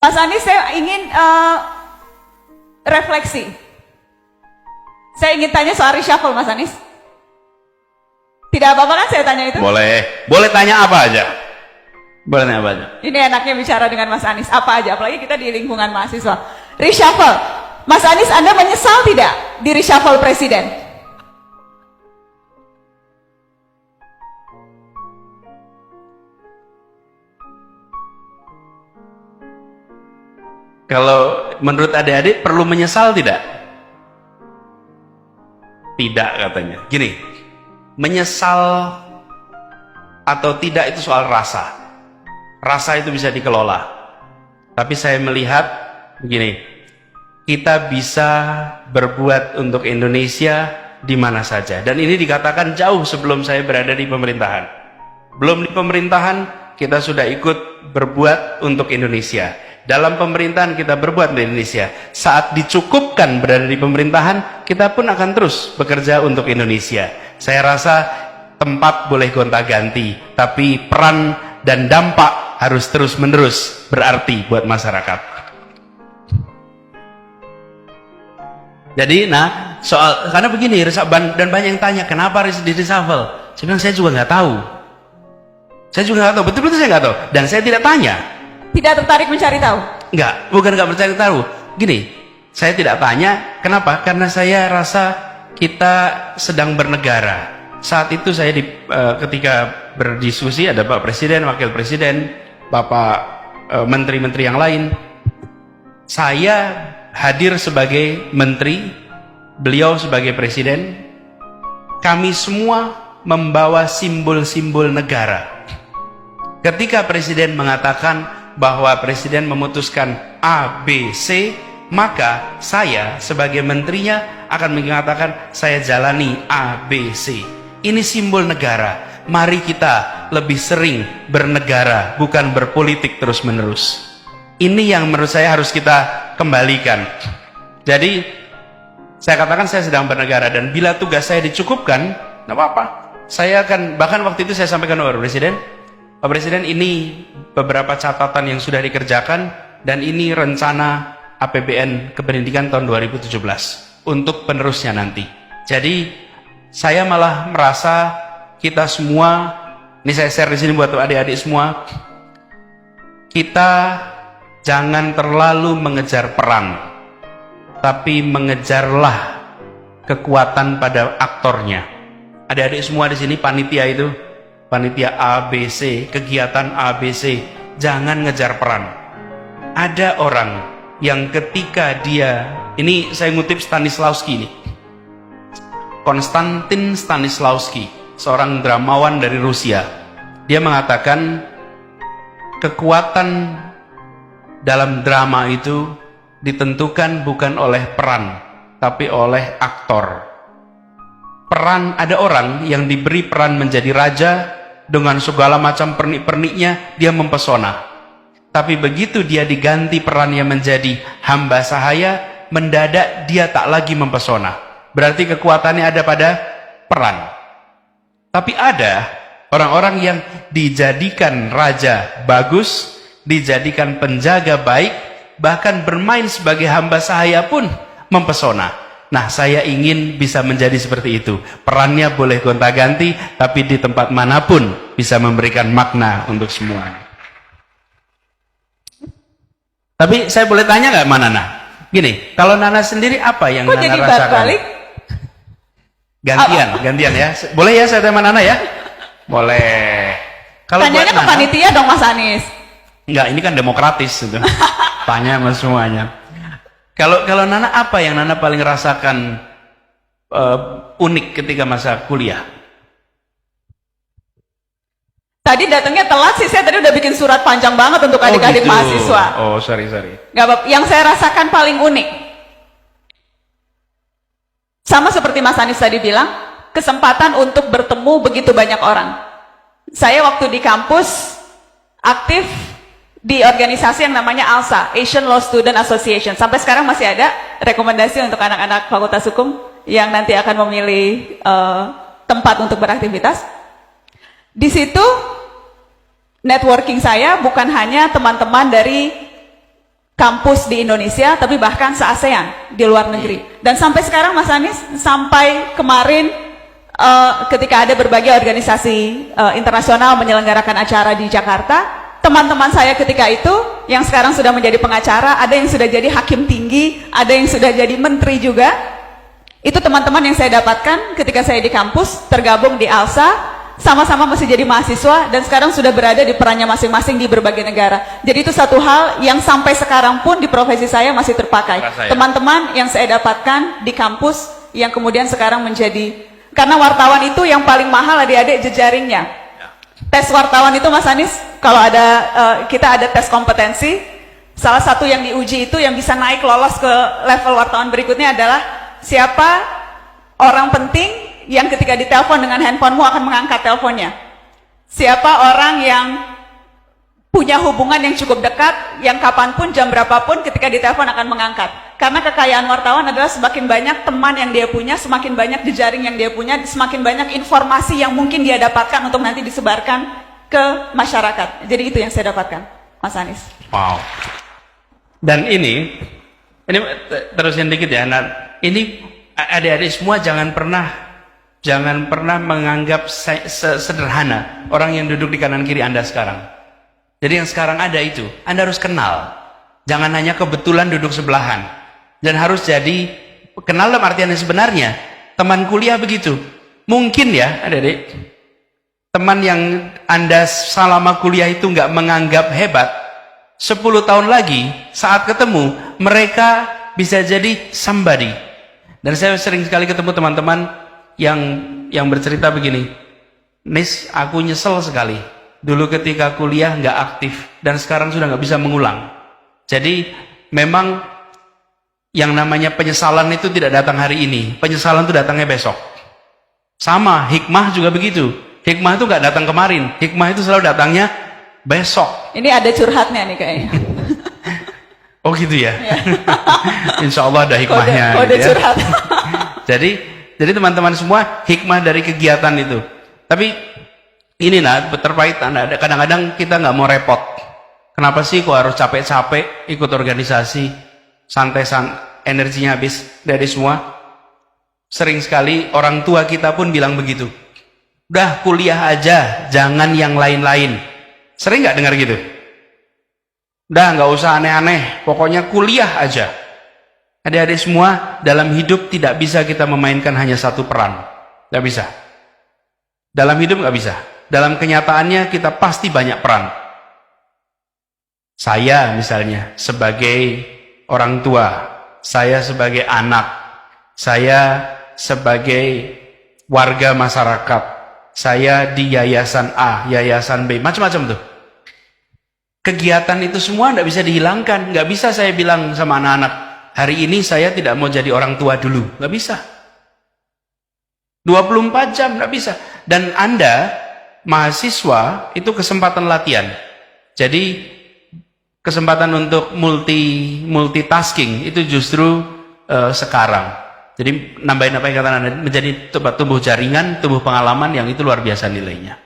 Mas Anies, saya ingin refleksi. Saya ingin tanya soal reshuffle, Mas Anies. Tidak apa-apa kan saya tanya itu? Boleh tanya apa aja. Boleh tanya apa aja. Ini enaknya bicara dengan Mas Anies, apa aja, apalagi kita di lingkungan mahasiswa. Reshuffle, Mas Anies, Anda menyesal tidak di reshuffle presiden? Kalau menurut adik-adik perlu menyesal tidak? Tidak katanya. Gini, menyesal atau tidak itu soal rasa. Rasa itu bisa dikelola. Tapi saya melihat begini, kita bisa berbuat untuk Indonesia di mana saja. Dan ini dikatakan jauh sebelum saya berada di pemerintahan. Belum di pemerintahan, kita sudah ikut berbuat untuk Indonesia. Dalam pemerintahan kita berbuat di Indonesia. Saat dicukupkan berada di pemerintahan, kita pun akan terus bekerja untuk Indonesia. Saya rasa tempat boleh gonta-ganti, tapi peran dan dampak harus terus-menerus berarti buat masyarakat. Jadi, karena begini, dan banyak yang tanya, kenapa di reshuffle? Saya bilang, saya juga nggak tahu. Saya juga nggak tahu, betul-betul saya nggak tahu. Dan saya tidak tanya. Tidak tertarik mencari tahu? Enggak, bukan nggak mencari tahu. Gini, saya tidak tanya, kenapa? Karena saya rasa kita sedang bernegara. Saat itu saya ketika berdiskusi, ada Pak Presiden, Wakil Presiden, Bapak Menteri-Menteri yang lain. Saya hadir sebagai Menteri, beliau sebagai Presiden. Kami semua membawa simbol-simbol negara. Ketika Presiden mengatakan bahwa Presiden memutuskan A, B, C, maka saya sebagai menterinya akan mengatakan saya jalani A, B, C. Ini simbol negara. Mari kita lebih sering bernegara, bukan berpolitik terus-menerus. Ini yang menurut saya harus kita kembalikan. Jadi saya katakan saya sedang bernegara, dan bila tugas saya dicukupkan, tidak apa-apa. Saya akan, bahkan waktu itu saya sampaikan kepada Presiden, Pak Presiden, ini beberapa catatan yang sudah dikerjakan, dan ini rencana APBN Kependidikan tahun 2017 untuk penerusnya nanti. Jadi saya malah merasa kita semua, ini saya share di sini buat adik-adik semua, kita jangan terlalu mengejar peran, tapi mengejarlah kekuatan pada aktornya. Adik-adik semua di sini panitia itu, panitia ABC, kegiatan ABC, jangan ngejar peran. Ada orang yang ketika dia, ini saya ngutip Stanislavski nih, Konstantin Stanislavski, seorang dramawan dari Rusia. Dia mengatakan kekuatan dalam drama itu ditentukan bukan oleh peran, tapi oleh aktor. Peran, ada orang yang diberi peran menjadi raja dengan segala macam pernik-perniknya, dia mempesona. Tapi begitu dia diganti perannya menjadi hamba sahaya, mendadak dia tak lagi mempesona. Berarti kekuatannya ada pada peran. Tapi ada orang-orang yang dijadikan raja bagus, dijadikan penjaga baik, bahkan bermain sebagai hamba sahaya pun mempesona. Nah, saya ingin bisa menjadi seperti itu. Perannya boleh gonta-ganti, tapi di tempat manapun bisa memberikan makna untuk semua. Tapi saya boleh tanya nggak sama Nana? Gini, kalau Nana sendiri apa yang Nana jadi rasakan? balik? Gantian ya. Boleh ya saya tanya sama Nana ya? Boleh. Kalau tanyanya ke panitia dong, Mas Anies. Enggak, ini kan demokratis itu. Tanya sama semuanya. Kalau Nana, apa yang Nana paling rasakan unik ketika masa kuliah? Tadi datangnya telat sih, saya tadi udah bikin surat panjang banget untuk adik-adik gitu. mahasiswa. Oh, sorry. Gak apa-apa. Yang saya rasakan paling unik, sama seperti Mas Anies tadi bilang, kesempatan untuk bertemu begitu banyak orang. Saya waktu di kampus aktif di organisasi yang namanya ALSA, Asian Law Student Association. Sampai sekarang masih ada rekomendasi untuk anak-anak Fakultas Hukum yang nanti akan memilih tempat untuk beraktivitas. Di situ networking saya bukan hanya teman-teman dari kampus di Indonesia, tapi bahkan se-ASEAN di luar negeri. Dan sampai sekarang Mas Anies, sampai kemarin ketika ada berbagai organisasi internasional menyelenggarakan acara di Jakarta, teman-teman saya ketika itu yang sekarang sudah menjadi pengacara, ada yang sudah jadi hakim tinggi, ada yang sudah jadi menteri juga. Itu teman-teman yang saya dapatkan ketika saya di kampus, tergabung di ALSA, sama-sama masih jadi mahasiswa, dan sekarang sudah berada di perannya masing-masing di berbagai negara. Jadi itu satu hal yang sampai sekarang pun di profesi saya masih terpakai. Teman-teman yang saya dapatkan di kampus, yang kemudian sekarang menjadi, karena wartawan itu yang paling mahal adik-adik jejaringnya. Tes wartawan itu Mas Anies, kalau ada kita ada tes kompetensi, salah satu yang diuji itu yang bisa naik lolos ke level wartawan berikutnya adalah siapa orang penting yang ketika ditelepon dengan handphonemu akan mengangkat teleponnya. Siapa orang yang punya hubungan yang cukup dekat, yang kapanpun, jam berapapun ketika ditelepon akan mengangkat. Karena kekayaan wartawan adalah semakin banyak teman yang dia punya, semakin banyak jejaring yang dia punya, semakin banyak informasi yang mungkin dia dapatkan untuk nanti disebarkan ke masyarakat. Jadi itu yang saya dapatkan, Mas Anies. Wow. Dan ini terusin dikit ya. Nah, ini adik-adik semua jangan pernah menganggap sederhana orang yang duduk di kanan kiri Anda sekarang. Jadi yang sekarang ada itu, Anda harus kenal. Jangan hanya kebetulan duduk sebelahan. Dan harus jadi kenal dalam artian yang sebenarnya. Teman kuliah begitu. Mungkin ya, adik-adik, teman yang Anda selama kuliah itu nggak menganggap hebat, 10 tahun lagi saat ketemu, mereka bisa jadi somebody. Dan saya sering sekali ketemu teman-teman yang bercerita begini, Nis, aku nyesel sekali. Dulu ketika kuliah nggak aktif dan sekarang sudah nggak bisa mengulang. Jadi memang yang namanya penyesalan itu tidak datang hari ini, penyesalan itu datangnya besok. Sama hikmah juga begitu. Hikmah itu nggak datang kemarin, hikmah itu selalu datangnya besok. Ini ada curhatnya nih kayaknya. Oh gitu ya. Insya Allah ada hikmahnya. Kode gitu ya. curhat. jadi teman-teman semua hikmah dari kegiatan itu. Tapi ini terpahit, kadang-kadang kita nggak mau repot. Kenapa sih kok harus capek-capek ikut organisasi, santai energinya habis dari semua. Sering sekali orang tua kita pun bilang begitu. Udah kuliah aja, jangan yang lain-lain. Sering nggak dengar gitu? Udah nggak usah aneh-aneh, pokoknya kuliah aja. Adik-adik semua, dalam hidup tidak bisa kita memainkan hanya satu peran. Nggak bisa. Dalam hidup nggak bisa. Dalam kenyataannya kita pasti banyak peran. Saya misalnya sebagai orang tua, saya sebagai anak, saya sebagai warga masyarakat, saya di yayasan A, yayasan B, macam-macam tuh. Kegiatan itu semua nggak bisa dihilangkan. Nggak bisa saya bilang sama anak-anak, hari ini saya tidak mau jadi orang tua dulu. Nggak bisa. 24 jam nggak bisa. Dan Anda mahasiswa itu kesempatan latihan. Jadi kesempatan untuk multitasking itu justru sekarang. Jadi nambahin apa yang kata Anda, menjadi tumbuh jaringan, tumbuh pengalaman yang itu luar biasa nilainya.